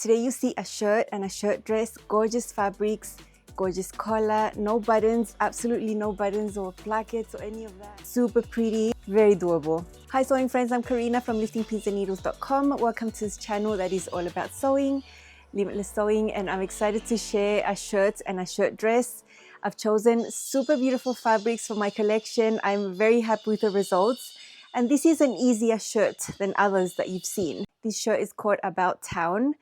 Today you see a shirt and a shirt dress, gorgeous fabrics, gorgeous collar, no buttons, absolutely no buttons or plackets or any of that. Super pretty, very doable. Hi sewing friends, I'm Karina from liftingpinsandneedles.com. Welcome to this channel that is all about sewing, limitless sewing, and I'm excited to share a shirt and a shirt dress. I've chosen super beautiful fabrics for my collection. I'm very happy with the results. And this is an easier shirt than others that you've seen. This shirt is called About Town.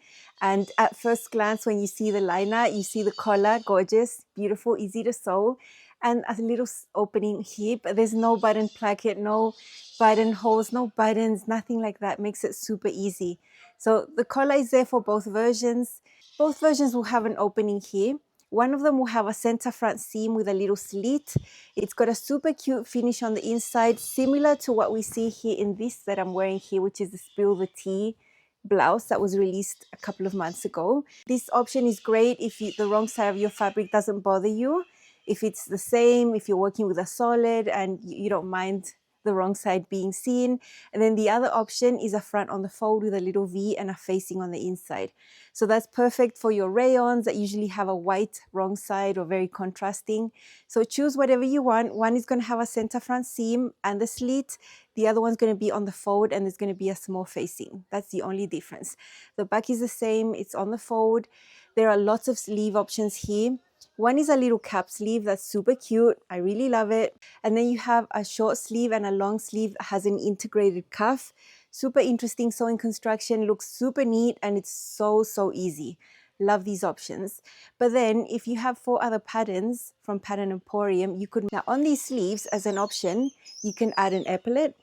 And at first glance, when you see the liner, you see the collar, gorgeous, beautiful, easy to sew, and a little opening here, but there's no button placket, no button holes, no buttons, nothing like that. Makes it super easy. So the collar is there for both versions. Both versions will have an opening here. One of them will have a center front seam with a little slit. It's got a super cute finish on the inside, similar to what we see here in this that I'm wearing here, which is the Spill the Tea blouse that was released a couple of months ago. This option is great if the wrong side of your fabric doesn't bother you. If it's the same, if you're working with a solid and you don't mind the wrong side being seen. And then the other option is a front on the fold with a little V and a facing on the inside. So that's perfect for your rayons that usually have a white wrong side or very contrasting. So choose whatever you want. One is going to have a center front seam and the slit. The other one's going to be on the fold and there's going to be a small facing. That's the only difference. The back is the same. It's on the fold. There are lots of sleeve options here. One is a little cap sleeve that's super cute. I really love it. And then you have a short sleeve and a long sleeve that has an integrated cuff. Super interesting sewing construction, looks super neat, and it's so easy. Love these options. But then if you have 4 other patterns from Pattern Emporium, you could, now on these sleeves as an option, you can add an epaulette.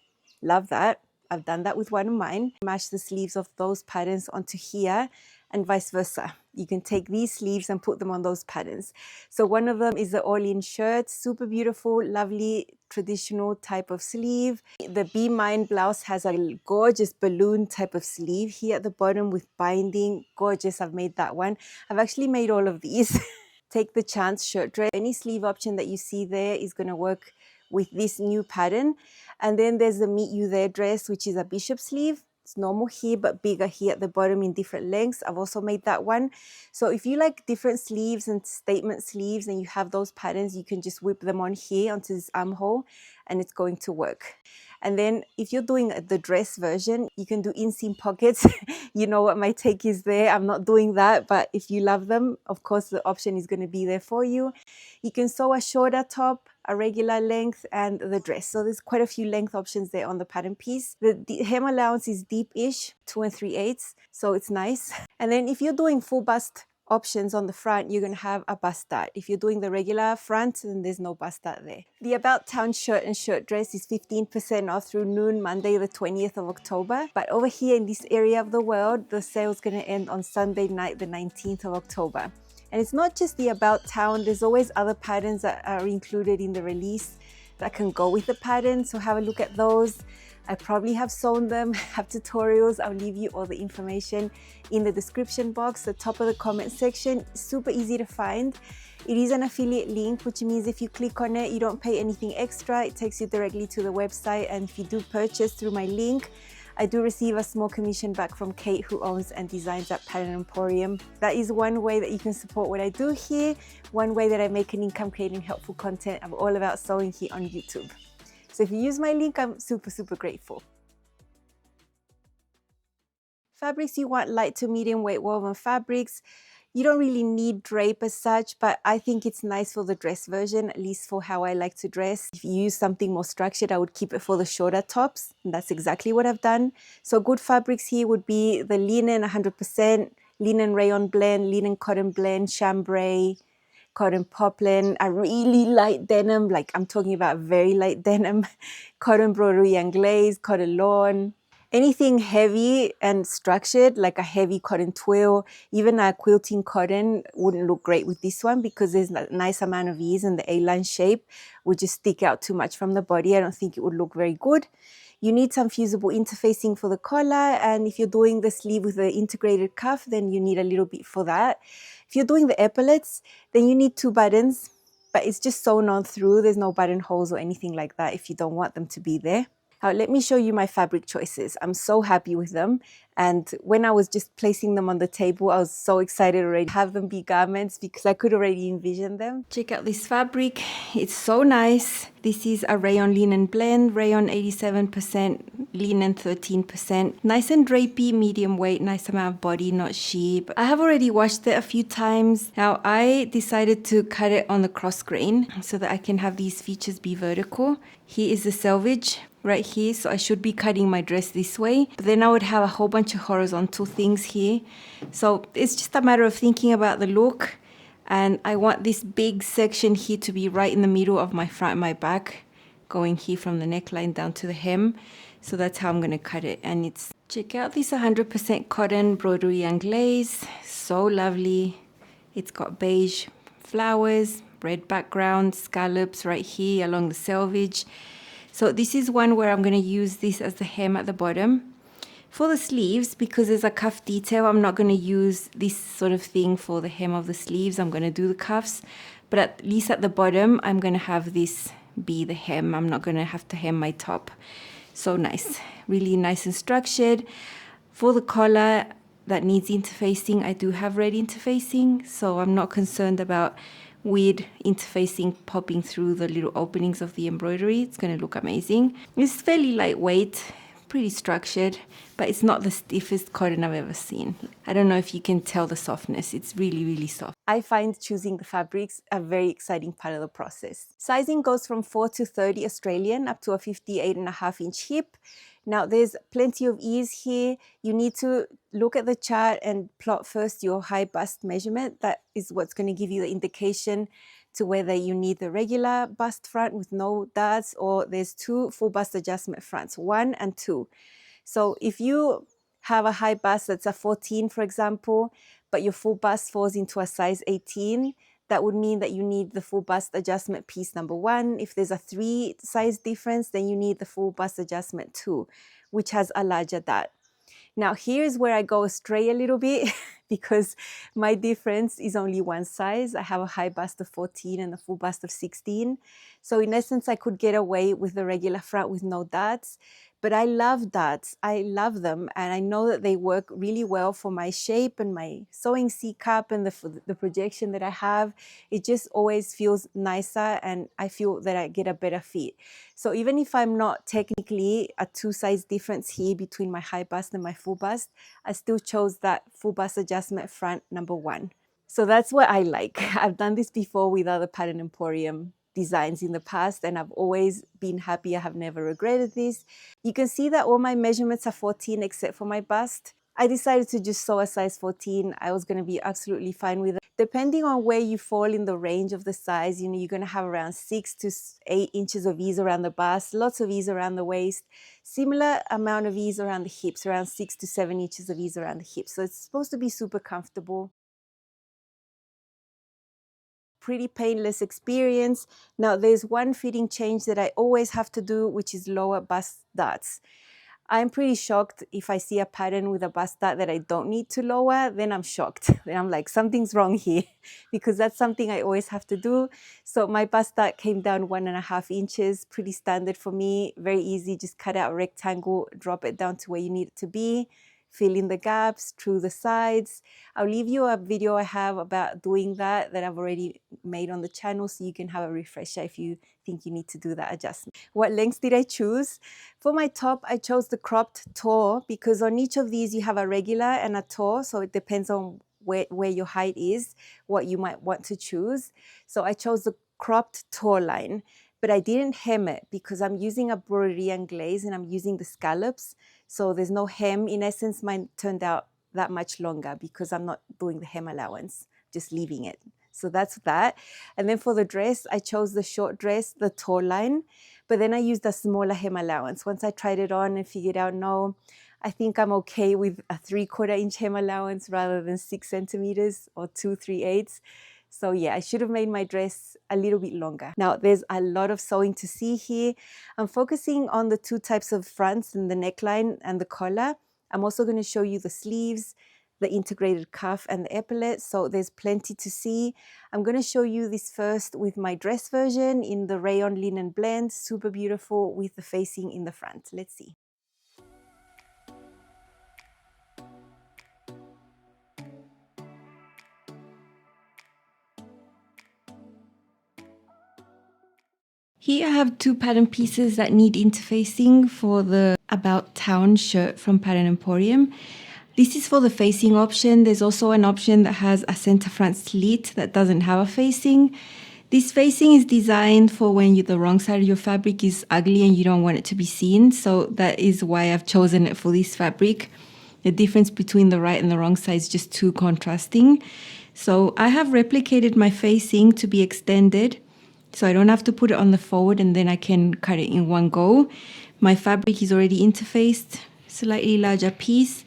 Love that. I've done that with one of mine. Match the sleeves of those patterns onto here and vice versa. You can take these sleeves and put them on those patterns. So one of them is the all-in shirt, super beautiful, lovely, traditional type of sleeve. The Be Mine blouse has a gorgeous balloon type of sleeve here at the bottom with binding. Gorgeous, I've made that one. I've actually made all of these. Take the Chance shirt dress. Any sleeve option that you see there is going to work with this new pattern. And then there's the Meet You There dress, which is a bishop sleeve. It's normal here, but bigger here at the bottom in different lengths. I've also made that one. So if you like different sleeves and statement sleeves and you have those patterns, you can just whip them on here onto this armhole and it's going to work. And then if you're doing the dress version, you can do inseam pockets. You know what my take is there. I'm not doing that, but if you love them, of course, the option is going to be there for you. You can sew a shorter top, a regular length, and the dress. So there's quite a few length options there on the pattern piece. The hem allowance is deep-ish, 2 3/8, so it's nice. And then if you're doing full bust options on the front, you're going to have a bust dart. If you're doing the regular front, then there's no bust dart there. The About Town shirt and shirt dress is 15% off through noon, Monday the 20th of October. But over here in this area of the world, the sale's going to end on Sunday night, the 19th of October. And it's not just the About Town, there's always other patterns that are included in the release that can go with the pattern. So have a look at those. I probably have sewn them, have tutorials. I'll leave you all the information in the description box, the top of the comment section. Super easy to find. It is an affiliate link, which means if you click on it, you don't pay anything extra. It takes you directly to the website. And if you do purchase through my link, I do receive a small commission back from Kate, who owns and designs at Pattern Emporium. That is one way that you can support what I do here. One way that I make an income creating helpful content. I'm all about sewing here on YouTube. So if you use my link, I'm super grateful. Fabrics you want: light to medium weight woven fabrics. You don't really need drape as such, but I think it's nice for the dress version, at least for how I like to dress. If you use something more structured, I would keep it for the shorter tops. And that's exactly what I've done. So good fabrics here would be the linen 100%, linen rayon blend, linen cotton blend, chambray, cotton poplin, a really light denim, like I'm talking about very light denim, cotton broderie anglaise, cotton lawn. Anything heavy and structured, like a heavy cotton twill, even a quilting cotton wouldn't look great with this one because there's a nice amount of ease and the A-line shape would just stick out too much from the body. I don't think it would look very good. You need some fusible interfacing for the collar, and if you're doing the sleeve with the integrated cuff, then you need a little bit for that. If you're doing the epaulettes, then you need 2 buttons, but it's just sewn on through. There's no buttonholes or anything like that if you don't want them to be there. Now let me show you my fabric choices. I'm so happy with them. And when I was just placing them on the table, I was so excited already to have them be garments because I could already envision them. Check out this fabric. It's so nice. This is a rayon linen blend, rayon 87%, linen 13%. Nice and drapey, medium weight, nice amount of body, not sheer. But I have already washed it a few times. Now I decided to cut it on the cross grain so that I can have these features be vertical. Here is the selvage right here, so I should be cutting my dress this way, but then I would have a whole bunch of horizontal things here. So it's just a matter of thinking about the look, and I want this big section here to be right in the middle of my front and my back, going here from the neckline down to the hem. So that's how I'm going to cut it. And it's, check out this 100% cotton broderie anglaise, so lovely. It's got beige flowers, red background, scallops right here along the selvage. So this is one where I'm going to use this as the hem at the bottom. For the sleeves, because there's a cuff detail, I'm not going to use this sort of thing for the hem of the sleeves. I'm going to do the cuffs, but at least at the bottom, I'm going to have this be the hem. I'm not going to have to hem my top. So nice, really nice and structured. For the collar that needs interfacing, I do have red interfacing, so I'm not concerned about weird interfacing popping through the little openings of the embroidery. It's going to look amazing. It's fairly lightweight, pretty structured, but it's not the stiffest cotton I've ever seen. I don't know if you can tell the softness. It's really, really soft. I find choosing the fabrics a very exciting part of the process. Sizing goes from 4 to 30 Australian up to a 58.5-inch hip. Now there's plenty of ease here. You need to look at the chart and plot first your high bust measurement. That is what's going to give you the indication to whether you need the regular bust front with no darts, or there's two full bust adjustment fronts, 1 and 2. So if you have a high bust that's a 14, for example, but your full bust falls into a size 18, that would mean that you need the full bust adjustment piece number 1. If there's a 3 size difference, then you need the full bust adjustment 2, which has a larger dart. Now here's where I go astray a little bit because my difference is only 1 size. I have a high bust of 14 and a full bust of 16. So in essence, I could get away with the regular front with no darts. But I love darts. I love them. And I know that they work really well for my shape and my sewing C cup and the projection that I have. It just always feels nicer, and I feel that I get a better fit. So even if I'm not technically a 2 size difference here between my high bust and my full bust, I still chose that full bust adjustment front number 1. So that's what I like. I've done this before with other Pattern Emporium designs in the past, and I've always been happy. I have never regretted this. You can see that all my measurements are 14 except for my bust. I decided to just sew a size 14. I was going to be absolutely fine with it. Depending on where you fall in the range of the size, you know, you're going to have around 6 to 8 inches of ease around the bust, lots of ease around the waist, similar amount of ease around the hips, around 6 to 7 inches of ease around the hips. So it's supposed to be super comfortable. Pretty painless experience. Now there's one fitting change that I always have to do, which is lower bust darts. I'm pretty shocked if I see a pattern with a bust dart that I don't need to lower, then I'm shocked. Then I'm like, something's wrong here, because that's something I always have to do. So my bust dart came down 1.5 inches, pretty standard for me, very easy. Just cut out a rectangle, drop it down to where you need it to be, fill in the gaps through the sides. I'll leave you a video I have about doing that I've already made on the channel, so you can have a refresher if you think you need to do that adjustment. What lengths did I choose? For my top, I chose the cropped toe, because on each of these you have a regular and a toe, so it depends on where your height is, what you might want to choose. So I chose the cropped toe line, but I didn't hem it because I'm using a broderie anglaise and I'm using the scallops. So there's no hem. In essence, mine turned out that much longer because I'm not doing the hem allowance, just leaving it. So that's that. And then for the dress, I chose the short dress, the toe line, but then I used a smaller hem allowance. Once I tried it on and figured out, no, I think I'm okay with a 3/4 inch hem allowance rather than 6 centimeters or 2 3/8. So yeah, I should have made my dress a little bit longer. Now there's a lot of sewing to see here. I'm focusing on the 2 types of fronts and the neckline and the collar. I'm also going to show you the sleeves, the integrated cuff and the epaulettes, so there's plenty to see. I'm going to show you this first with my dress version in the rayon linen blend, super beautiful with the facing in the front. Let's see. Here I have two pattern pieces that need interfacing for the About Town shirt from Pattern Emporium. This is for the facing option. There's also an option that has a center front slit that doesn't have a facing. This facing is designed for when the wrong side of your fabric is ugly and you don't want it to be seen. So that is why I've chosen it for this fabric. The difference between the right and the wrong side is just too contrasting. So I have replicated my facing to be extended, so I don't have to put it on the forward and then I can cut it in one go. My fabric is already interfaced, slightly larger piece.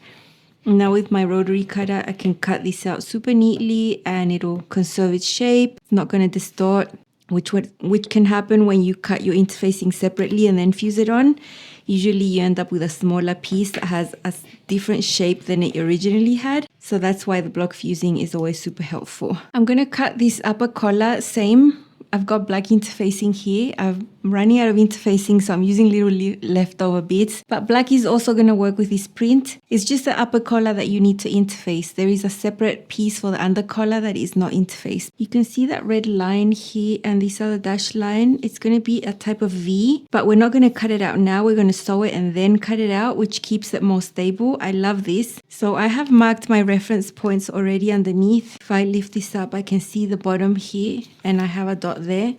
Now with my rotary cutter, I can cut this out super neatly and it'll conserve its shape. It's not going to distort, which can happen when you cut your interfacing separately and then fuse it on. Usually you end up with a smaller piece that has a different shape than it originally had. So that's why the block fusing is always super helpful. I'm going to cut this upper collar, same. I've got black interfacing here. I'm running out of interfacing, so I'm using little leftover bits. But black is also going to work with this print. It's just the upper collar that you need to interface. There is a separate piece for the under collar that is not interfaced. You can see that red line here and this other dashed line. It's going to be a type of V, but we're not going to cut it out now. We're going to sew it and then cut it out, which keeps it more stable. I love this. So I have marked my reference points already underneath. If I lift this up, I can see the bottom here and I have a dot there.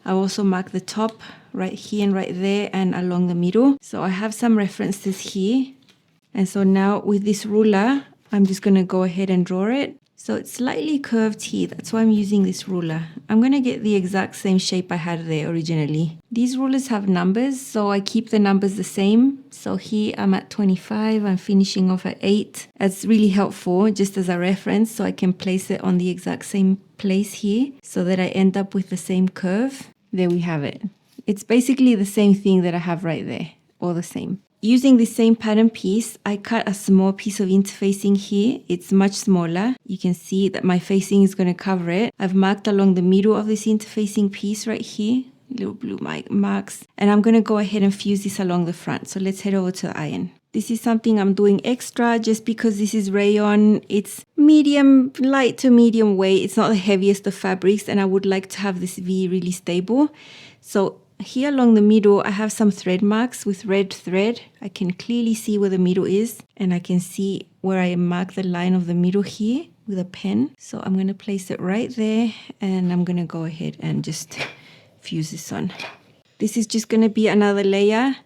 I also mark the top right here and right there and along the middle. So I have some references here. And so now with this ruler, I'm just going to go ahead and draw it. So it's slightly curved here. That's why I'm using this ruler. I'm going to get the exact same shape I had there originally. These rulers have numbers, so I keep the numbers the same. So here I'm at 25. I'm finishing off at 8. That's really helpful just as a reference, so I can place it on the exact same place here so that I end up with the same curve. There we have it. It's basically the same thing that I have right there, or the same. Using the same pattern piece, I cut a small piece of interfacing here. It's much smaller. You can see that my facing is going to cover it. I've marked along the middle of this interfacing piece right here, little blue marks. And I'm going to go ahead and fuse this along the front. So let's head over to the iron. This is something I'm doing extra just because this is rayon. It's medium, light to medium weight. It's not the heaviest of fabrics and I would like to have this V really stable. So here along the middle, I have some thread marks with red thread. I can clearly see where the middle is and I can see where I mark the line of the middle here with a pen. So I'm going to place it right there and I'm going to go ahead and just fuse this on. This is just going to be another layer.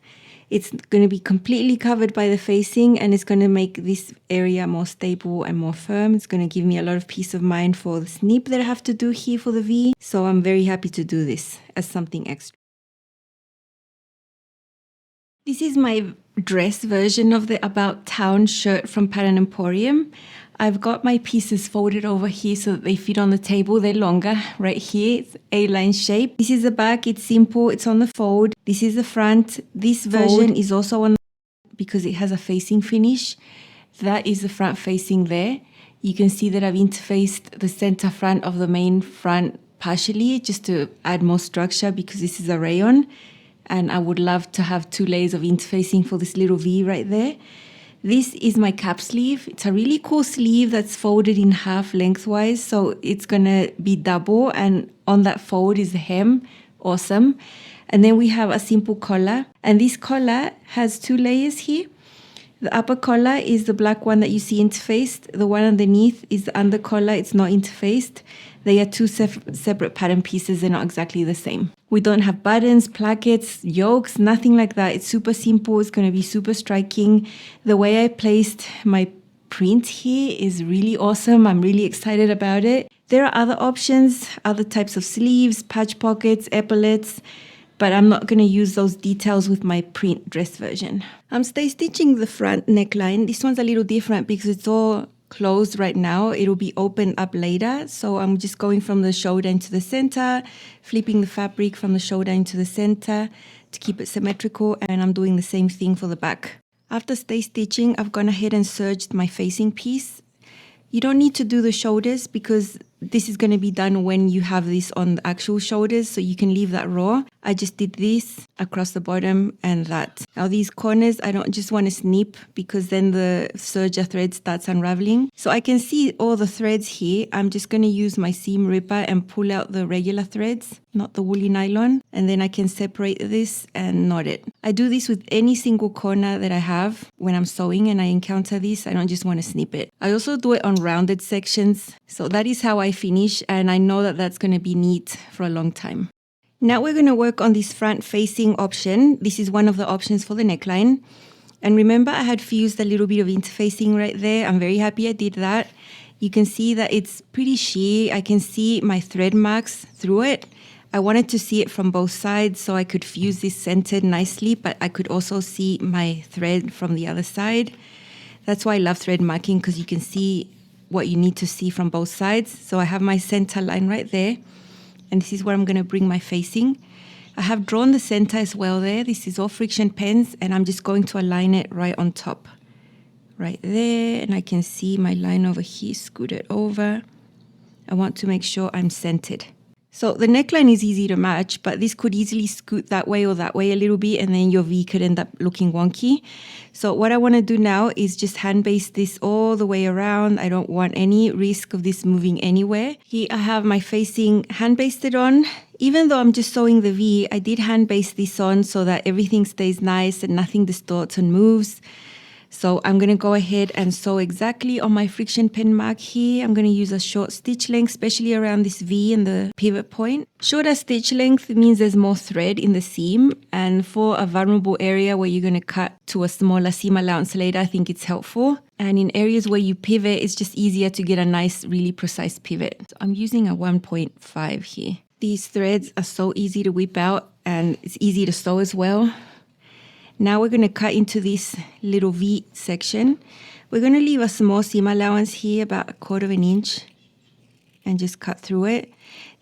It's going to be completely covered by the facing and it's going to make this area more stable and more firm. It's going to give me a lot of peace of mind for the snip that I have to do here for the V. So I'm very happy to do this as something extra. This is my dress version of the About Town shirt from Pattern Emporium. I've got my pieces folded over here so that they fit on the table. They're longer right here. It's A-line shape. This is the back. It's simple. It's on the fold. This is the front. This version is also on the because it has a facing finish. That is the front facing there. You can see that I've interfaced the center front of the main front partially just to add more structure because this is a rayon. And I would love to have 2 layers of interfacing for this little V right there. This is my cap sleeve. It's a really cool sleeve that's folded in half lengthwise. So it's going to be double. And on that fold is the hem. Awesome. And then we have a simple collar. And this collar has 2 layers here. The upper collar is the black one that you see interfaced. The one underneath is the under collar. It's not interfaced. They are 2 separate pattern pieces. They're not exactly the same. We don't have buttons, plackets, yokes, nothing like that. It's super simple. It's going to be super striking. The way I placed my print here is really awesome. I'm really excited about it. There are other options, other types of sleeves, patch pockets, epaulettes, but I'm not going to use those details with my print dress version. I'm stay stitching the front neckline. This one's a little different because it's all closed right now. It'll be opened up later. So I'm just going from the shoulder into the center, flipping the fabric from the shoulder into the center to keep it symmetrical. And I'm doing the same thing for the back. After stay stitching, I've gone ahead and serged my facing piece. You don't need to do the shoulders because this is going to be done when you have this on the actual shoulders, so you can leave that raw. I just did this across the bottom and that. Now these corners, I don't just want to snip because then the serger thread starts unraveling. So I can see all the threads here. I'm just going to use my seam ripper and pull out the regular threads, not the woolly nylon, and then I can separate this and knot it. I do this with any single corner that I have when I'm sewing and I encounter this. I don't just want to snip it. I also do it on rounded sections. So that is how I finish, and I know that that's going to be neat for a long time. Now we're going to work on this front facing option. This is one of the options for the neckline. And remember, I had fused a little bit of interfacing right there. I'm very happy I did that. You can see that it's pretty sheer. I can see my thread marks through it. I wanted to see it from both sides so I could fuse this centered nicely, but I could also see my thread from the other side. That's why I love thread marking, because you can see what you need to see from both sides. So I have my center line right there, and this is where I'm going to bring my facing. I have drawn the center as well there. This is all friction pens, and I'm just going to align it right on top. Right there, and I can see my line over here, scoot it over. I want to make sure I'm centered. So the neckline is easy to match, but this could easily scoot that way or that way a little bit, and then your V could end up looking wonky. So what I want to do now is just hand baste this all the way around. I don't want any risk of this moving anywhere. Here I have my facing hand basted on. Even though I'm just sewing the V, I did hand baste this on so that everything stays nice and nothing distorts and moves. So I'm going to go ahead and sew exactly on my friction pen mark here. I'm going to use a short stitch length, especially around this V and the pivot point. Shorter stitch length means there's more thread in the seam. And for a vulnerable area where you're going to cut to a smaller seam allowance later, I think it's helpful. And in areas where you pivot, it's just easier to get a nice, really precise pivot. So I'm using a 1.5 here. These threads are so easy to whip out and it's easy to sew as well. Now we're going to cut into this little V section. We're going to leave a small seam allowance here, about 1/4 inch, and just cut through it.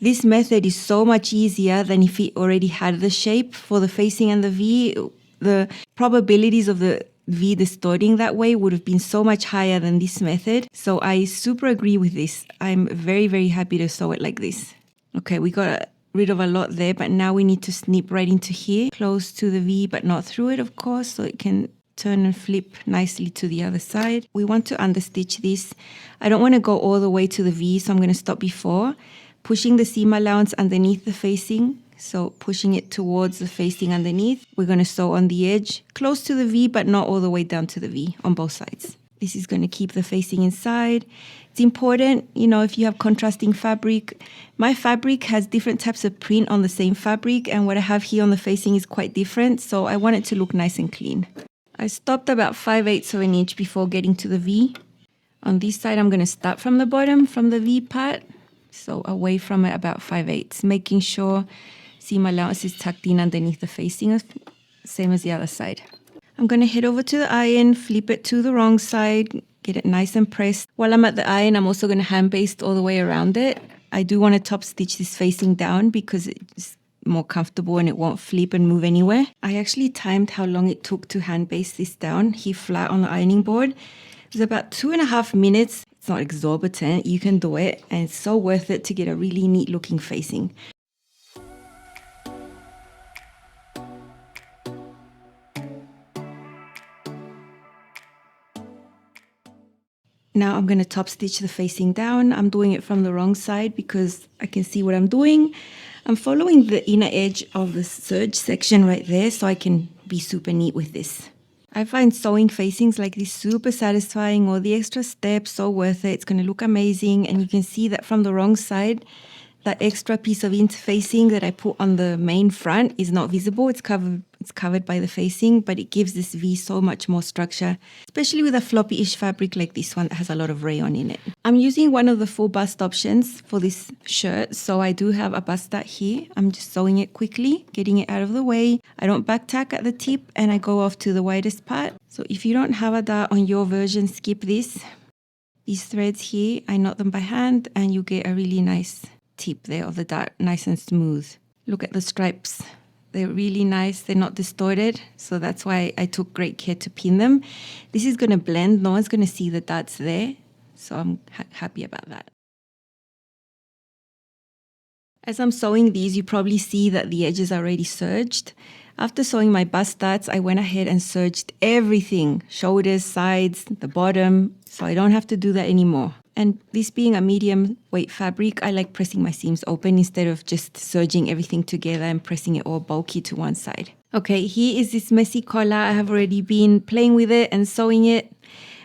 This method is so much easier than if it already had the shape for the facing and the V. The probabilities of the V distorting that way would have been so much higher than this method. So I super agree with this. I'm very, very happy to sew it like this. Okay, we got rid of a lot there, but now we need to snip right into here, close to the V, but not through it, of course, so it can turn and flip nicely to the other side. We want to understitch this. I don't want to go all the way to the V, so I'm going to stop before, pushing the seam allowance underneath the facing, so pushing it towards the facing underneath. We're going to sew on the edge, close to the V, but not all the way down to the V on both sides. This is going to keep the facing inside. It's important, if you have contrasting fabric. My fabric has different types of print on the same fabric, and what I have here on the facing is quite different, so I want it to look nice and clean. I stopped about 5/8 of an inch before getting to the V. On this side, I'm going to start from the bottom, from the V part, so away from it about 5/8, making sure seam allowance is tucked in underneath the facing, same as the other side. I'm going to head over to the iron, flip it to the wrong side, get it nice and pressed. While I'm at the iron, I'm also going to hand baste all the way around it. I do want to top stitch this facing down because it's more comfortable and it won't flip and move anywhere. I actually timed how long it took to hand baste this down here flat on the ironing board. It was about 2.5 minutes. It's not exorbitant. You can do it, and it's so worth it to get a really neat looking facing. Now I'm going to top stitch the facing down. I'm doing it from the wrong side because I can see what I'm doing. I'm following the inner edge of the serge section right there so I can be super neat with this. I find sewing facings like this super satisfying. All the extra steps, so worth it. It's going to look amazing, and you can see that from the wrong side, that extra piece of interfacing that I put on the main front is not visible. It's covered by the facing, but it gives this V so much more structure, especially with a floppy-ish fabric like this one that has a lot of rayon in it. I'm using one of the full bust options for this shirt, so I do have a bust dart here. I'm just sewing it quickly, getting it out of the way. I don't back tack at the tip, and I go off to the widest part. So if you don't have a dart on your version, skip this. These threads here, I knot them by hand, and you get a really nice tip there of the dart, nice and smooth. Look at the stripes. They're really nice. They're not distorted. So that's why I took great care to pin them. This is going to blend. No one's going to see the darts there. So I'm happy about that. As I'm sewing these, you probably see that the edges are already serged. After sewing my bust studs, I went ahead and serged everything, shoulders, sides, the bottom, so I don't have to do that anymore. And this being a medium weight fabric, I like pressing my seams open instead of just serging everything together and pressing it all bulky to one side. Okay, here is this messy collar. I have already been playing with it and sewing it.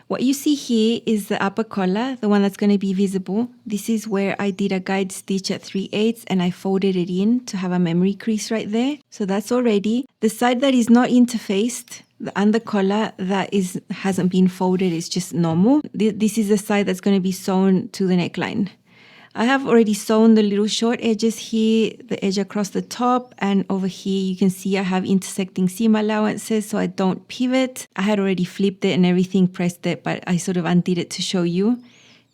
What you see here is the upper collar, the one that's going to be visible. This is where I did a guide stitch at 3/8 and I folded it in to have a memory crease right there. So that's already. The side that is not interfaced, the under collar that hasn't been folded, is just normal. This is the side that's going to be sewn to the neckline. I have already sewn the little short edges here, the edge across the top, and over here you can see I have intersecting seam allowances so I don't pivot. I had already flipped it and everything, pressed it, but I sort of undid it to show you.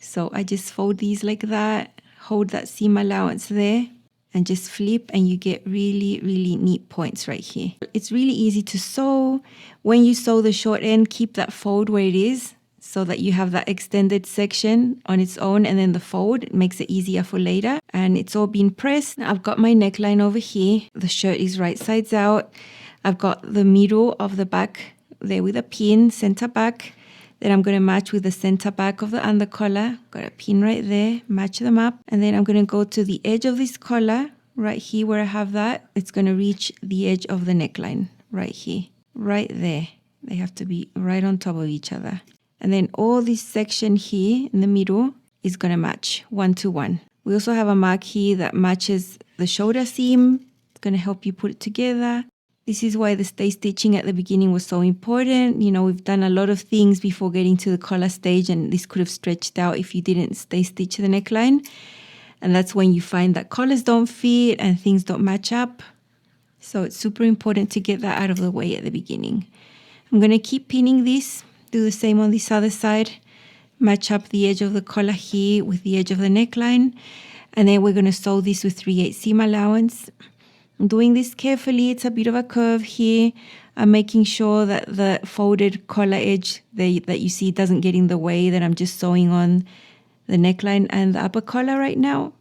So I just fold these like that, hold that seam allowance there, and just flip, and you get really, really neat points right here. It's really easy to sew. When you sew the short end, keep that fold where it is, so that you have that extended section on its own, and then the fold. It makes it easier for later. And it's all been pressed. I've got my neckline over here. The shirt is right sides out. I've got the middle of the back there with a pin, center back. Then I'm going to match with the center back of the under collar. Got a pin right there, match them up. And then I'm going to go to the edge of this collar, right here where I have that. It's going to reach the edge of the neckline, right here, right there. They have to be right on top of each other. And then all this section here in the middle is going to match 1 to 1. We also have a mark here that matches the shoulder seam. It's going to help you put it together. This is why the stay stitching at the beginning was so important. You know, we've done a lot of things before getting to the collar stage, and this could have stretched out if you didn't stay stitch the neckline. And that's when you find that collars don't fit and things don't match up. So it's super important to get that out of the way at the beginning. I'm going to keep pinning this. Do the same on this other side. Match up the edge of the collar here with the edge of the neckline. And then we're going to sew this with 3/8 seam allowance. I'm doing this carefully. It's a bit of a curve here. I'm making sure that the folded collar edge that you see doesn't get in the way, that I'm just sewing on the neckline and the upper collar right now.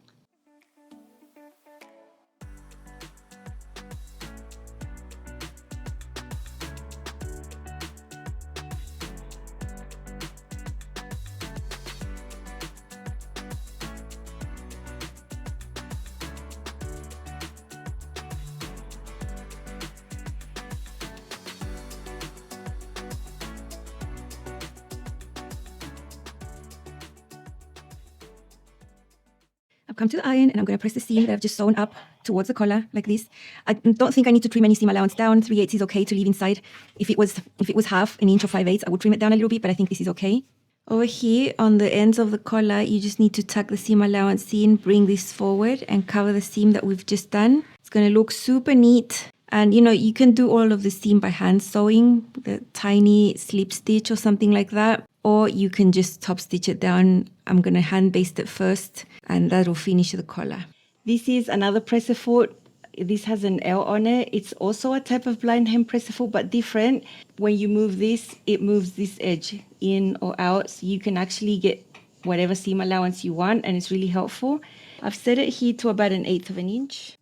I've come to the iron and I'm going to press the seam that I've just sewn up towards the collar like this. I don't think I need to trim any seam allowance down. 3/8 is okay to leave inside. If it was half an inch or 5/8, I would trim it down a little bit, but I think this is okay. Over here on the ends of the collar, you just need to tuck the seam allowance in, bring this forward and cover the seam that we've just done. It's going to look super neat. And you know, you can do all of the seam by hand sewing, the tiny slip stitch or something like that. Or you can just top stitch it down. I'm going to hand baste it first and that'll finish the collar. This is another presser foot. This has an L on it. It's also a type of blind hem presser foot, but different. When you move this, it moves this edge in or out. So you can actually get whatever seam allowance you want, and it's really helpful. I've set it here to about 1/8 of an inch.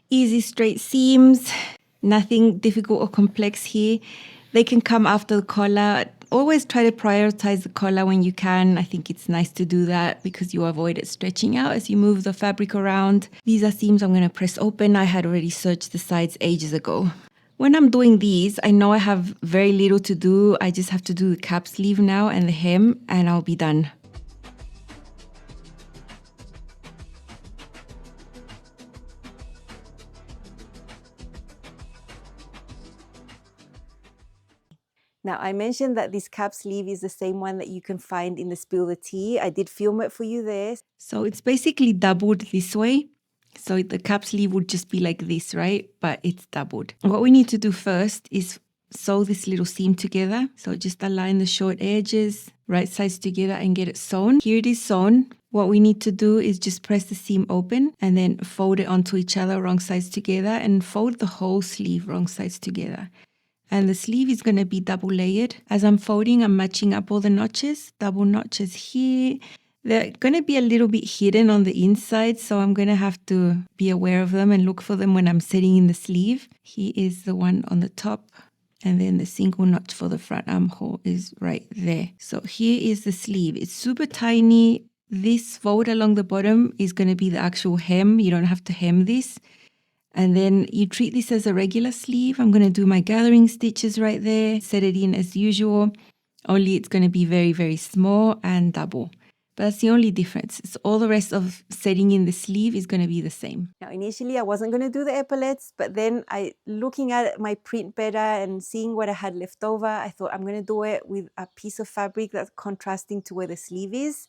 Easy straight seams, nothing difficult or complex here. They can come after the collar. Always try to prioritize the collar when you can. I think it's nice to do that because you avoid it stretching out as you move the fabric around. These are seams I'm going to press open. I had already serged the sides ages ago. When I'm doing these, I know I have very little to do. I just have to do the cap sleeve now and the hem, and I'll be done. Now, I mentioned that this cap sleeve is the same one that you can find in the Spill the Tea. I did film it for you there. So it's basically doubled this way. So the cap sleeve would just be like this, right? But it's doubled. What we need to do first is sew this little seam together. So just align the short edges, right sides together and get it sewn. Here it is sewn. What we need to do is just press the seam open and then fold it onto each other, wrong sides together, and fold the whole sleeve wrong sides together. And the sleeve is going to be double layered. As I'm folding, I'm matching up all the notches, double notches here. They're going to be a little bit hidden on the inside, so I'm going to have to be aware of them and look for them when I'm setting in the sleeve. Here is the one on the top, and then the single notch for the front armhole is right there. So here is the sleeve. It's super tiny. This fold along the bottom is going to be the actual hem. You don't have to hem this. And then you treat this as a regular sleeve. I'm going to do my gathering stitches right there, set it in as usual, only it's going to be very, very small and double. But that's the only difference. So all the rest of setting in the sleeve is going to be the same. Now, initially, I wasn't going to do the epaulettes, but then looking at my print better and seeing what I had left over, I thought I'm going to do it with a piece of fabric that's contrasting to where the sleeve is.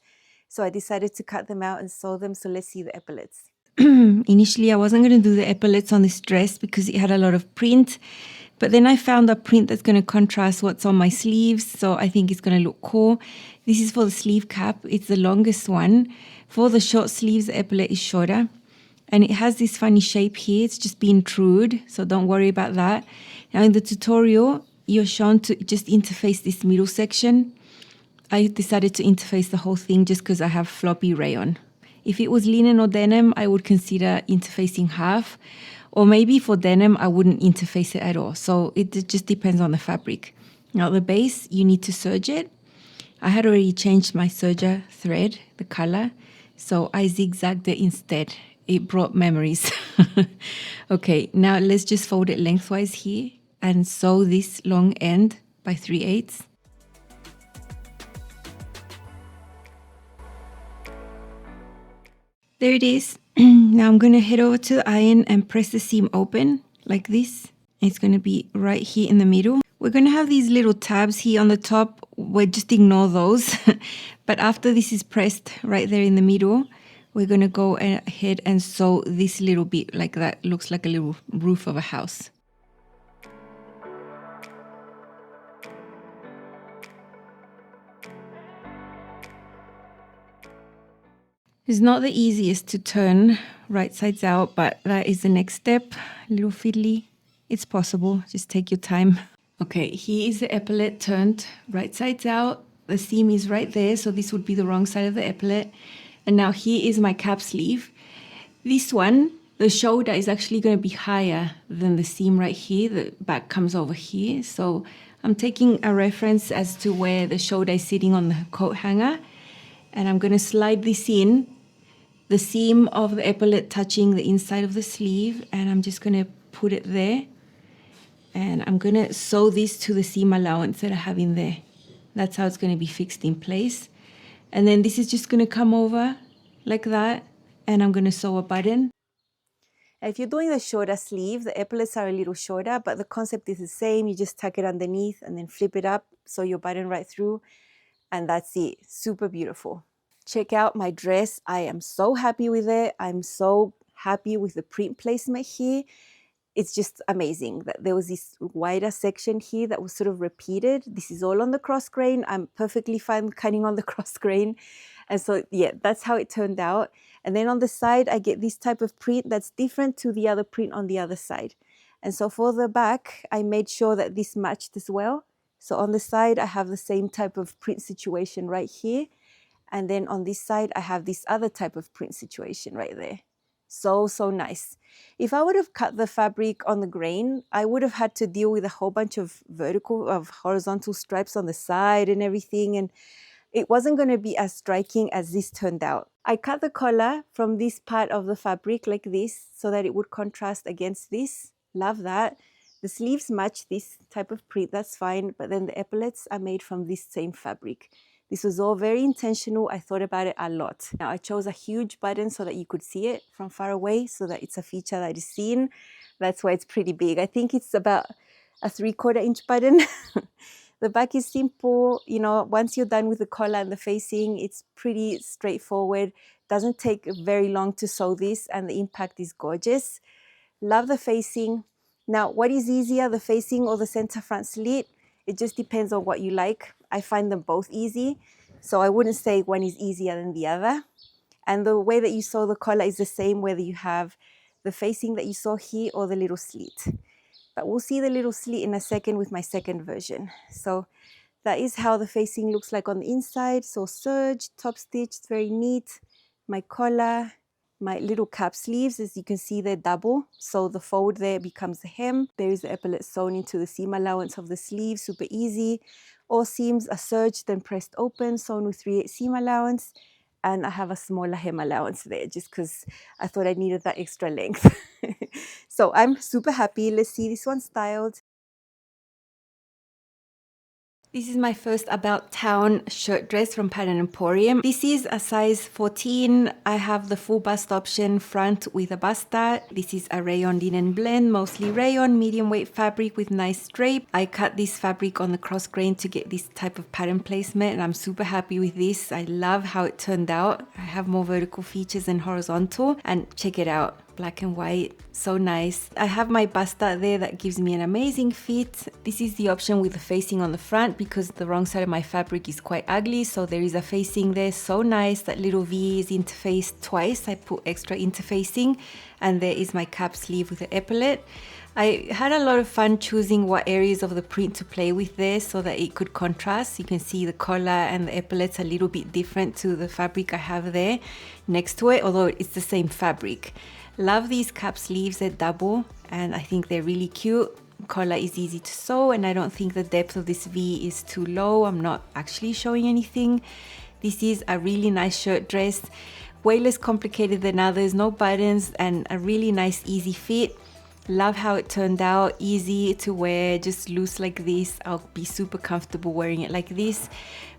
So I decided to cut them out and sew them. So let's see the epaulettes. Initially, I wasn't going to do the epaulettes on this dress because it had a lot of print. But then I found a print that's going to contrast what's on my sleeves. So I think it's going to look cool. This is for the sleeve cap. It's the longest one. For the short sleeves, the epaulette is shorter. And it has this funny shape here. It's just being trued. So don't worry about that. Now in the tutorial, you're shown to just interface this middle section. I decided to interface the whole thing just because I have floppy rayon. If it was linen or denim, I would consider interfacing half. Or maybe for denim, I wouldn't interface it at all. So it just depends on the fabric. Now the base, you need to serge it. I had already changed my serger thread, the color. So I zigzagged it instead. It brought memories. Okay, now let's just fold it lengthwise here and sew this long end by 3/8. There it is. Now I'm going to head over to the iron and press the seam open like this. It's going to be right here in the middle. We're going to have these little tabs here on the top. We'll just ignore those. But after this is pressed right there in the middle, we're going to go ahead and sew this little bit like that. Looks like a little roof of a house. It's not the easiest to turn right sides out, but that is the next step. A little fiddly. It's possible. Just take your time. Okay, here is the epaulette turned right sides out. The seam is right there, so this would be the wrong side of the epaulette. And now here is my cap sleeve. This one, the shoulder is actually going to be higher than the seam right here. The back comes over here. So I'm taking a reference as to where the shoulder is sitting on the coat hanger. And I'm going to slide this in, the seam of the epaulette touching the inside of the sleeve, and I'm just going to put it there. And I'm going to sew this to the seam allowance that I have in there. That's how it's going to be fixed in place. And then this is just going to come over like that, and I'm going to sew a button. If you're doing the shorter sleeve, the epaulettes are a little shorter, but the concept is the same. You just tuck it underneath and then flip it up, sew your button right through. And that's it. Super beautiful. Check out my dress. I am so happy with it. I'm so happy with the print placement here. It's just amazing that there was this wider section here that was sort of repeated. This is all on the cross grain. I'm perfectly fine cutting on the cross grain. And so, yeah, that's how it turned out. And then on the side, I get this type of print that's different to the other print on the other side. And so for the back, I made sure that this matched as well. So on the side, I have the same type of print situation right here. And then on this side, I have this other type of print situation right there. So, so nice. If I would have cut the fabric on the grain, I would have had to deal with a whole bunch of horizontal stripes on the side and everything. And it wasn't going to be as striking as this turned out. I cut the collar from this part of the fabric like this so that it would contrast against this. Love that. The sleeves match this type of print, that's fine, but then the epaulettes are made from this same fabric. This was all very intentional. I thought about it a lot. Now I chose a huge button so that you could see it from far away, so that it's a feature that is seen. That's why it's pretty big. I think it's about a 3/4 inch button. The back is simple. You know, once you're done with the collar and the facing, it's pretty straightforward. Doesn't take very long to sew this, and the impact is gorgeous. Love the facing. Now, what is easier, the facing or the center front slit? It just depends on what you like. I find them both easy, so I wouldn't say one is easier than the other. And the way that you sew the collar is the same whether you have the facing that you saw here or the little slit. But we'll see the little slit in a second with my second version. So that is how the facing looks like on the inside. So serge, top stitched, very neat. My collar, my little cap sleeves, as you can see, they're double. So the fold there becomes the hem. There is the epaulette sewn into the seam allowance of the sleeve, super easy. All seams are serged, then pressed open, sewn with 3/8 seam allowance. And I have a smaller hem allowance there just because I thought I needed that extra length. So I'm super happy. Let's see this one styled. This is my first About Town shirt dress from Pattern Emporium. This is a size 14. I have the full bust option front with a basta. This is a rayon linen blend, mostly rayon, medium weight fabric with nice drape. I cut this fabric on the cross grain to get this type of pattern placement, and I'm super happy with this. I love how it turned out. I have more vertical features than horizontal, and check it out. Black and white, so nice. I have my basta there that gives me an amazing fit. This is the option with the facing on the front because the wrong side of my fabric is quite ugly, so there is a facing there, so nice. That little V is interfaced twice. I put extra interfacing, and there is my cap sleeve with the epaulette. I had a lot of fun choosing what areas of the print to play with there so that it could contrast. You can see the collar and the epaulettes a little bit different to the fabric I have there next to it, although it's the same fabric. Love these cap sleeves, they're double and I think they're really cute. Collar is easy to sew and I don't think the depth of this V is too low. I'm not actually showing anything. This is a really nice shirt dress, way less complicated than others, no buttons and a really nice easy fit. Love how it turned out, easy to wear, just loose like this. I'll be super comfortable wearing it like this.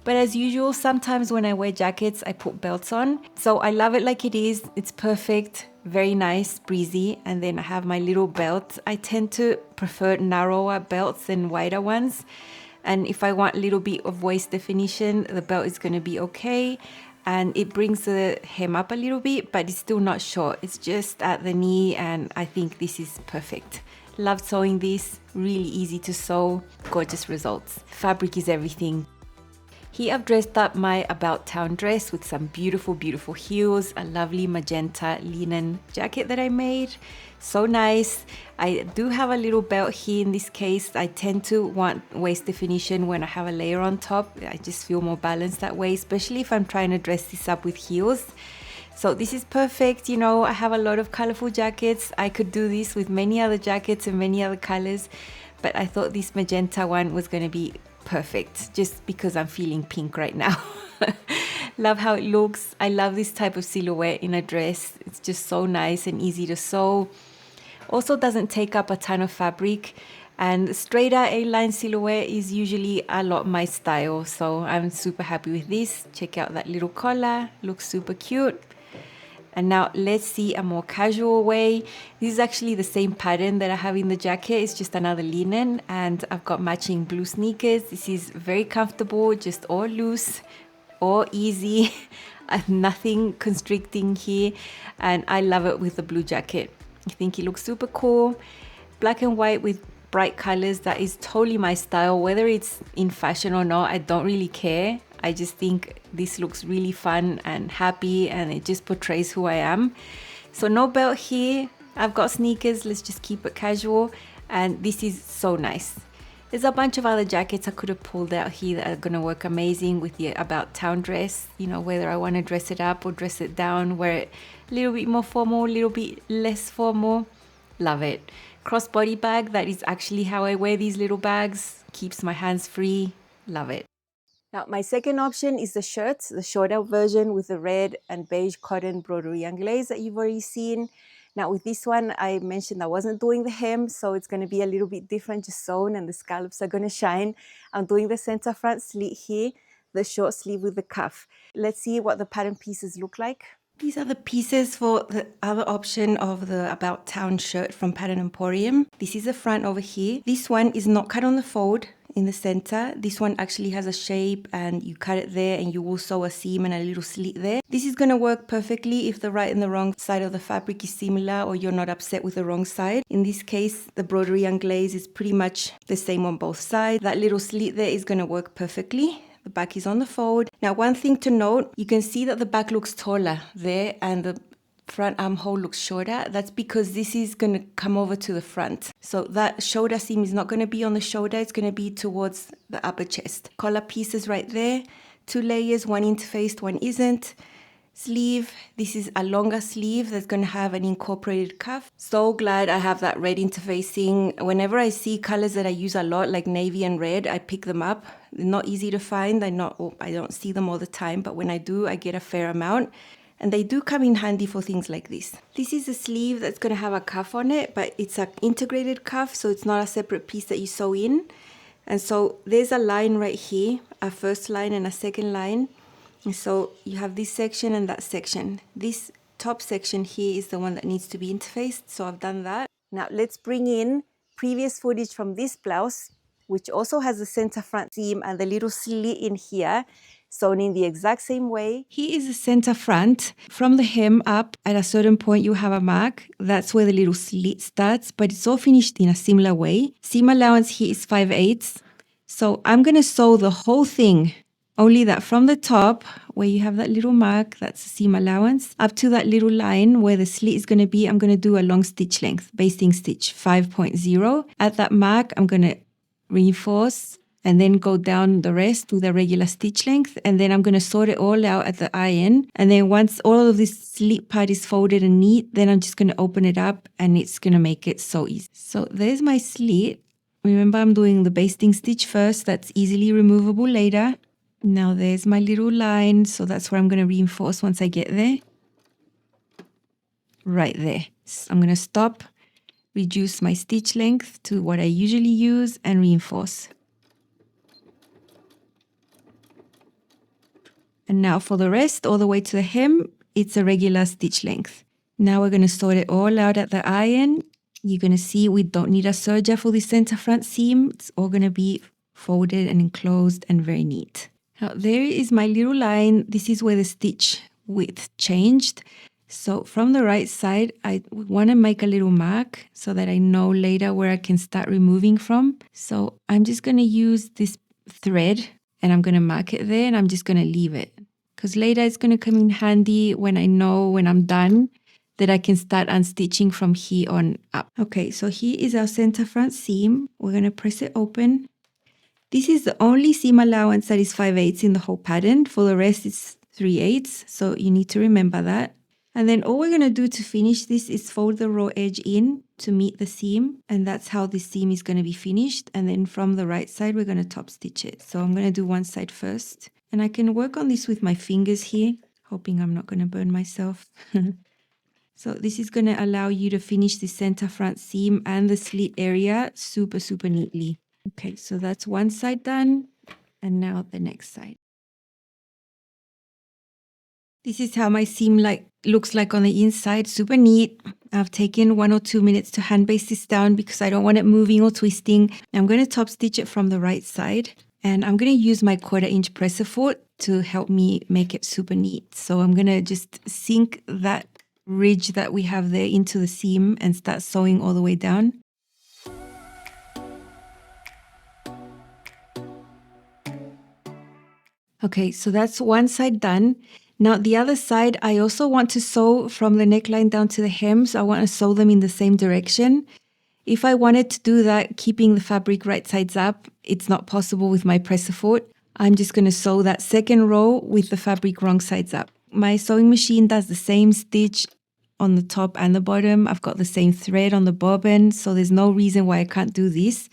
But as usual, sometimes when I wear jackets, I put belts on. So I love it like it is. It's perfect, very nice, breezy. And then I have my little belt. I tend to prefer narrower belts than wider ones. And if I want a little bit of waist definition, the belt is going to be okay. And it brings the hem up a little bit, but it's still not short. It's just at the knee and I think this is perfect. Love sewing this, really easy to sew, gorgeous results. Fabric is everything. Here I've dressed up my About Town dress with some beautiful, beautiful heels, a lovely magenta linen jacket that I made. So nice. I do have a little belt here in this case. I tend to want waist definition when I have a layer on top. I just feel more balanced that way, especially if I'm trying to dress this up with heels. So this is perfect. You know, I have a lot of colorful jackets. I could do this with many other jackets and many other colors, but I thought this magenta one was going to be perfect just because I'm feeling pink right now. Love how it looks. I love this type of silhouette in a dress. It's just so nice and easy to sew. Also doesn't take up a ton of fabric, and straighter A-line silhouette is usually a lot my style, so I'm super happy with this. Check out that little collar, looks super cute. And now let's see a more casual way. This is actually the same pattern that I have in the jacket. It's just another linen and I've got matching blue sneakers. This is very comfortable, just all loose, all easy, nothing constricting here. And I love it with the blue jacket. I think it looks super cool. Black and white with bright colors, that is totally my style. Whether it's in fashion or not, I don't really care. I just think this looks really fun and happy and it just portrays who I am. So no belt here. I've got sneakers, let's just keep it casual. And this is so nice. There's a bunch of other jackets I could have pulled out here that are gonna work amazing with the About Town dress. You know, whether I wanna dress it up or dress it down, wear it a little bit more formal, a little bit less formal. Love it. Crossbody bag, that is actually how I wear these little bags. Keeps my hands free. Love it. Now, my second option is the shirts, the shorter version with the red and beige cotton broderie anglaise that you've already seen. Now, with this one, I mentioned I wasn't doing the hem, so it's going to be a little bit different, just sewn, and the scallops are going to shine. I'm doing the center front slit here, the short sleeve with the cuff. Let's see what the pattern pieces look like. These are the pieces for the other option of the About Town shirt from Pattern Emporium. This is the front over here. This one is not cut on the fold. in the center. This one actually has a shape and you cut it there and you will sew a seam and a little slit there. This is going to work perfectly if the right and the wrong side of the fabric is similar or you're not upset with the wrong side. In this case, the broderie anglaise is pretty much the same on both sides. That little slit there is going to work perfectly. The back is on the fold. Now, one thing to note, you can see that the back looks taller there and the front armhole looks shorter. That's because this is going to come over to the front. So that shoulder seam is not going to be on the shoulder. It's going to be towards the upper chest. Collar pieces right there. 2 layers, one interfaced, one isn't. Sleeve, this is a longer sleeve that's going to have an incorporated cuff. So glad I have that red interfacing. Whenever I see colors that I use a lot, like navy and red, I pick them up. They're not easy to find. I don't see them all the time, but when I do, I get a fair amount. And they do come in handy for things like this. This is a sleeve that's going to have a cuff on it, but it's an integrated cuff, so it's not a separate piece that you sew in. And so there's a line right here, a first line and a second line. And so you have this section and that section. This top section here is the one that needs to be interfaced, so I've done that. Now let's bring in previous footage from this blouse, which also has the center front seam and the little slit in here, sewn in the exact same way. Here is the center front. From the hem up, at a certain point you have a mark. That's where the little slit starts, but it's all finished in a similar way. Seam allowance here is 5/8. So I'm going to sew the whole thing, only that from the top, where you have that little mark, that's the seam allowance, up to that little line where the slit is going to be, I'm going to do a long stitch length, basting stitch 5.0. At that mark, I'm going to reinforce and then go down the rest with a regular stitch length. And then I'm going to sort it all out at the iron. And then once all of this slit part is folded and neat, then I'm just going to open it up and it's going to make it so easy. So there's my slit. Remember, I'm doing the basting stitch first. That's easily removable later. Now there's my little line. So that's where I'm going to reinforce once I get there. Right there. So I'm going to stop, reduce my stitch length to what I usually use and reinforce. And now for the rest, all the way to the hem, it's a regular stitch length. Now we're going to sort it all out at the iron. You're going to see we don't need a serger for the center front seam. It's all going to be folded and enclosed and very neat. Now there is my little line. This is where the stitch width changed. So from the right side, I want to make a little mark so that I know later where I can start removing from. So I'm just going to use this thread and I'm going to mark it there and I'm just going to leave it. Because later it's going to come in handy when I know when I'm done that I can start unstitching from here on up. Okay, so here is our center front seam. We're going to press it open. This is the only seam allowance that is 5/8 in the whole pattern. For the rest, it's 3/8. So you need to remember that. And then all we're going to do to finish this is fold the raw edge in to meet the seam. And that's how this seam is going to be finished. And then from the right side, we're going to top stitch it. So I'm going to do one side first. And I can work on this with my fingers here, hoping I'm not going to burn myself. So this is going to allow you to finish the center front seam and the slit area super, super neatly. Okay, so that's one side done. And now the next side. This is how my seam looks like on the inside, super neat. I've taken 1 or 2 minutes to hand baste this down because I don't want it moving or twisting. I'm going to top stitch it from the right side. And I'm going to use my 1/4" presser foot to help me make it super neat. So I'm going to just sink that ridge that we have there into the seam and start sewing all the way down. Okay, so that's one side done. Now the other side, I also want to sew from the neckline down to the hem, so I want to sew them in the same direction. If I wanted to do that, keeping the fabric right sides up, it's not possible with my presser foot. I'm just going to sew that second row with the fabric wrong sides up. My sewing machine does the same stitch on the top and the bottom. I've got the same thread on the bobbin, so there's no reason why I can't do this.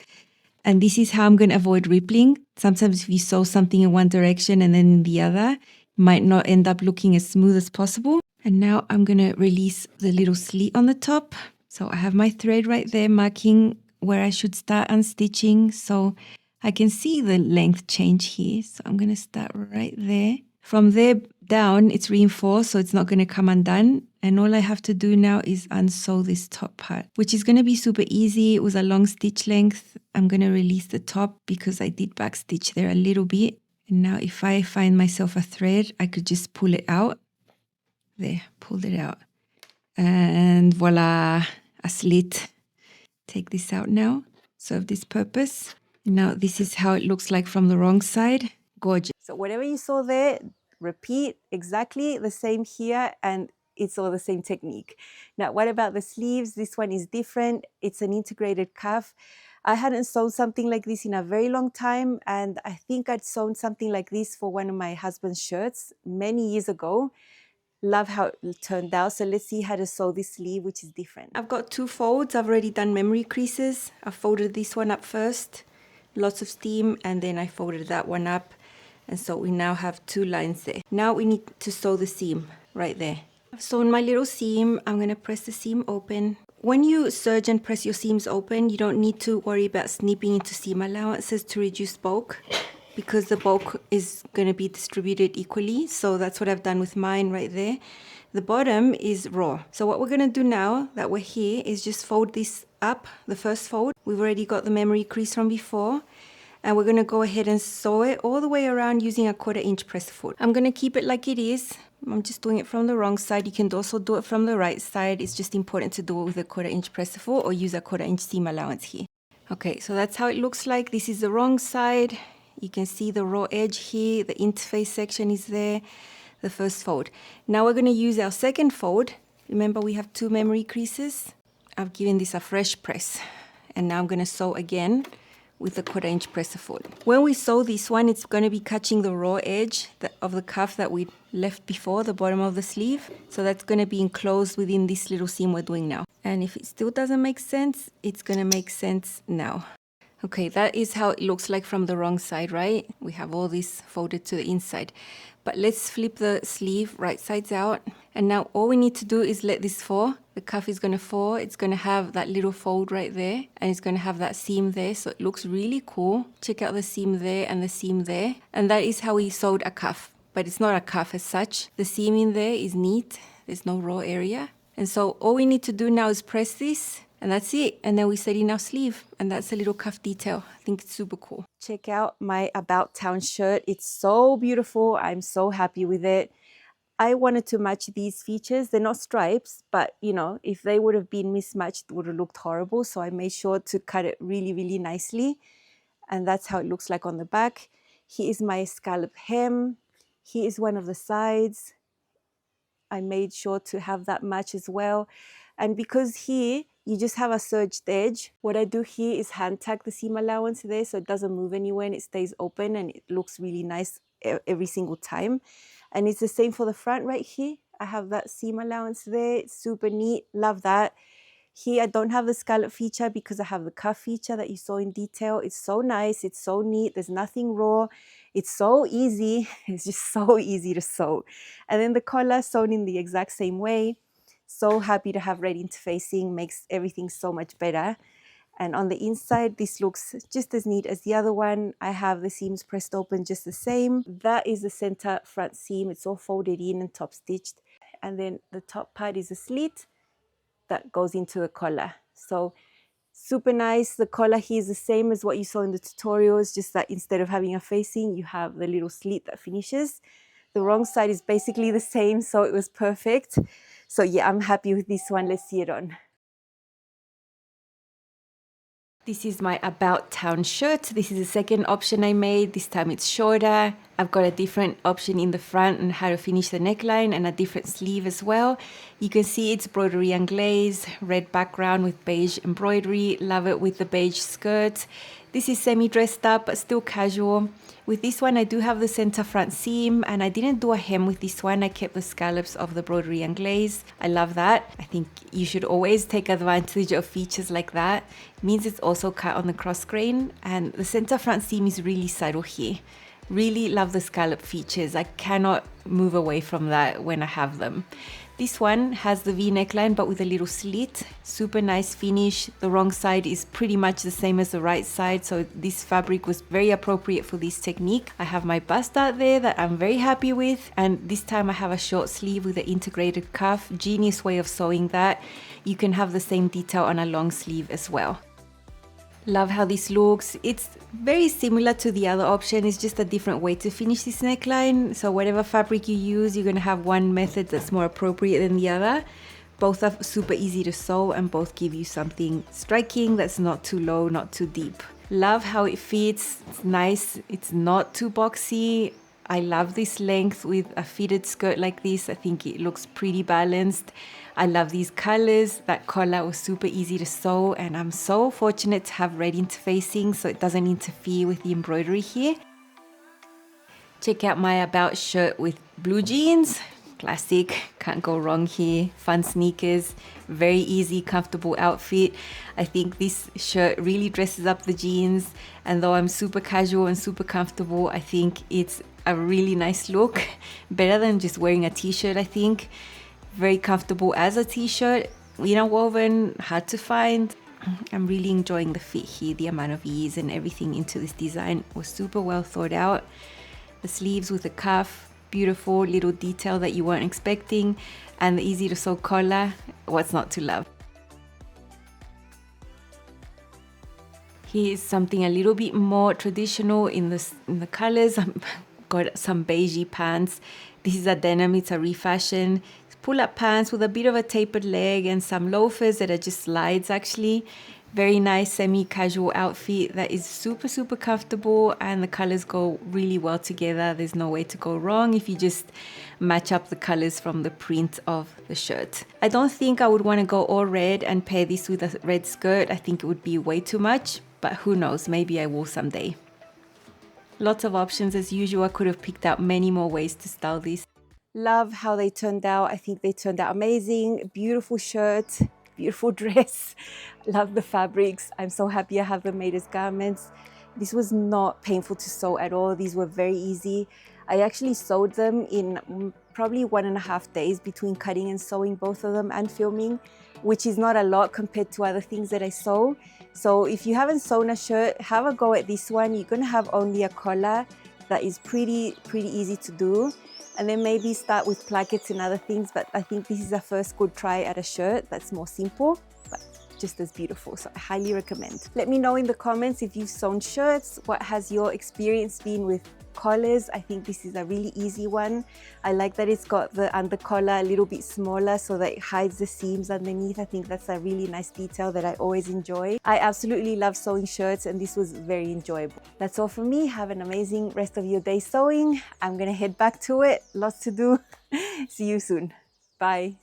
And this is how I'm going to avoid rippling. Sometimes if you sew something in one direction and then in the other, it might not end up looking as smooth as possible. And now I'm going to release the little slit on the top. So I have my thread right there marking where I should start unstitching. So I can see the length change here. So I'm going to start right there. From there down, it's reinforced, so it's not going to come undone. And all I have to do now is unsew this top part, which is going to be super easy. It was a long stitch length. I'm going to release the top because I did back stitch there a little bit. And now if I find myself a thread, I could just pull it out. There, pulled it out. And voila, a slit. Take this out now. Serve this purpose. Now this is how it looks like from the wrong side. Gorgeous. So whatever you saw there, repeat exactly the same here, and it's all the same technique. Now, what about the sleeves? This one is different. It's an integrated cuff. I hadn't sewn something like this in a very long time, and I think I'd sewn something like this for one of my husband's shirts many years ago. Love how it turned out. So let's see how to sew this sleeve, which is different. I've got 2 folds. I've already done memory creases. I folded this one up first, lots of steam, and then I folded that one up. And so we now have 2 lines there. Now we need to sew the seam right there. I've sewn my little seam. I'm going to press the seam open. When you serge and press your seams open, you don't need to worry about snipping into seam allowances to reduce bulk, because the bulk is going to be distributed equally. So that's what I've done with mine right there. The bottom is raw. So what we're going to do now that we're here is just fold this up, the first fold. We've already got the memory crease from before. And we're going to go ahead and sew it all the way around using a 1/4 inch press foot. I'm going to keep it like it is. I'm just doing it from the wrong side. You can also do it from the right side. It's just important to do it with a 1/4 inch press foot or use a 1/4 inch seam allowance here. Okay, so that's how it looks like. This is the wrong side. You can see the raw edge here. The interface section is there. The first fold. Now we're going to use our second fold. Remember, we have 2 memory creases. I've given this a fresh press. And now I'm going to sew again with the 1/4 inch presser foot. When we sew this one, it's going to be catching the raw edge of the cuff that we left before, the bottom of the sleeve. So that's going to be enclosed within this little seam we're doing now. And if it still doesn't make sense, it's going to make sense now. Okay, that is how it looks like from the wrong side, right? We have all this folded to the inside. But let's flip the sleeve right sides out. And now all we need to do is let this fall. The cuff is going to fall. It's going to have that little fold right there. And it's going to have that seam there. So it looks really cool. Check out the seam there and the seam there. And that is how we sewed a cuff. But it's not a cuff as such. The seam in there is neat. There's no raw area. And so all we need to do now is press this. And that's it. And then we set in our sleeve. And that's a little cuff detail. I think it's super cool. Check out my About Town shirt. It's so beautiful. I'm so happy with it. I wanted to match these features. They're not stripes, but you know, if they would have been mismatched, it would have looked horrible. So I made sure to cut it really, really nicely. And that's how it looks like on the back. Here is my scallop hem. Here is one of the sides. I made sure to have that match as well. And because here, you just have a serged edge, what I do here is hand tack the seam allowance there so it doesn't move anywhere and it stays open and it looks really nice every single time. And it's the same for the front right here. I have that seam allowance there. It's super neat. Love that. Here I don't have the scallop feature because I have the cuff feature that you saw in detail. It's so nice. It's so neat. There's nothing raw. It's so easy. It's just so easy to sew. And then the collar sewn in the exact same way. So happy to have red interfacing, makes everything so much better. And on the inside, this looks just as neat as the other one. I have the seams pressed open just the same. That is the center front seam. It's all folded in and top stitched. And then the top part is a slit that goes into the collar. So super nice. The collar here is the same as what you saw in the tutorials, just that instead of having a facing, you have the little slit that finishes. The wrong side is basically the same, so it was perfect. So yeah, I'm happy with this one. Let's see it on. This is my About Town shirt. This is the second option I made. This time it's shorter. I've got a different option in the front and how to finish the neckline and a different sleeve as well. You can see it's broderie anglaise, red background with beige embroidery. Love it with the beige skirt. This is semi-dressed up, but still casual. With this one, I do have the center front seam, and I didn't do a hem with this one. I kept the scallops of the broderie anglaise. I love that. I think you should always take advantage of features like that. It means it's also cut on the cross grain, and the center front seam is really subtle here. Really love the scallop features. I cannot move away from that when I have them. This one has the V neckline, but with a little slit. Super nice finish. The wrong side is pretty much the same as the right side, so this fabric was very appropriate for this technique. I have my bust out there that I'm very happy with, and this time I have a short sleeve with an integrated cuff. Genius way of sewing that. You can have the same detail on a long sleeve as well. Love how this looks. It's very similar to the other option. It's just a different way to finish this neckline. So whatever fabric you use, you're gonna have one method that's more appropriate than the other. Both are super easy to sew and both give you something striking that's not too low, not too deep. Love how it fits. It's nice. It's not too boxy. I love this length with a fitted skirt like this. I think it looks pretty balanced. I love these colors. That collar was super easy to sew, and I'm so fortunate to have red interfacing so it doesn't interfere with the embroidery here. Check out my About shirt with blue jeans. Classic, can't go wrong here. Fun sneakers, very easy, comfortable outfit. I think this shirt really dresses up the jeans, and though I'm super casual and super comfortable, I think it's a really nice look. Better than just wearing a t-shirt, I think. Very comfortable as a t-shirt, woven, hard to find. I'm really enjoying the fit here. The amount of ease and everything into this design was super well thought out. The sleeves with the cuff, beautiful little detail that you weren't expecting, and the easy to sew collar, what's not to love? Here's something a little bit more traditional in the colors. I've got some beigey pants. This is a denim, it's a refashion. Pull-up pants with a bit of a tapered leg and some loafers that are just slides actually. Very nice semi-casual outfit that is super, super comfortable, and the colors go really well together. There's no way to go wrong if you just match up the colors from the print of the shirt. I don't think I would want to go all red and pair this with a red skirt. I think it would be way too much, but who knows, maybe I will someday. Lots of options as usual. I could have picked out many more ways to style this. Love how they turned out. I think they turned out amazing. Beautiful shirt, beautiful dress. Love the fabrics. I'm so happy I have them made as garments. This was not painful to sew at all. These were very easy. I actually sewed them in probably 1.5 days between cutting and sewing both of them and filming, which is not a lot compared to other things that I sew. So if you haven't sewn a shirt, have a go at this one. You're gonna have only a collar that is pretty easy to do. And then maybe start with plackets and other things, but I think this is a first good try at a shirt that's more simple, but just as beautiful, so I highly recommend. Let me know in the comments if you've sewn shirts. What has your experience been with collars? I think this is a really easy one. I like that it's got the under collar a little bit smaller so that it hides the seams underneath. I think that's a really nice detail that I always enjoy. I absolutely love sewing shirts, and this was very enjoyable. That's all from me. Have an amazing rest of your day sewing. I'm gonna head back to it. Lots to do. See you soon. Bye.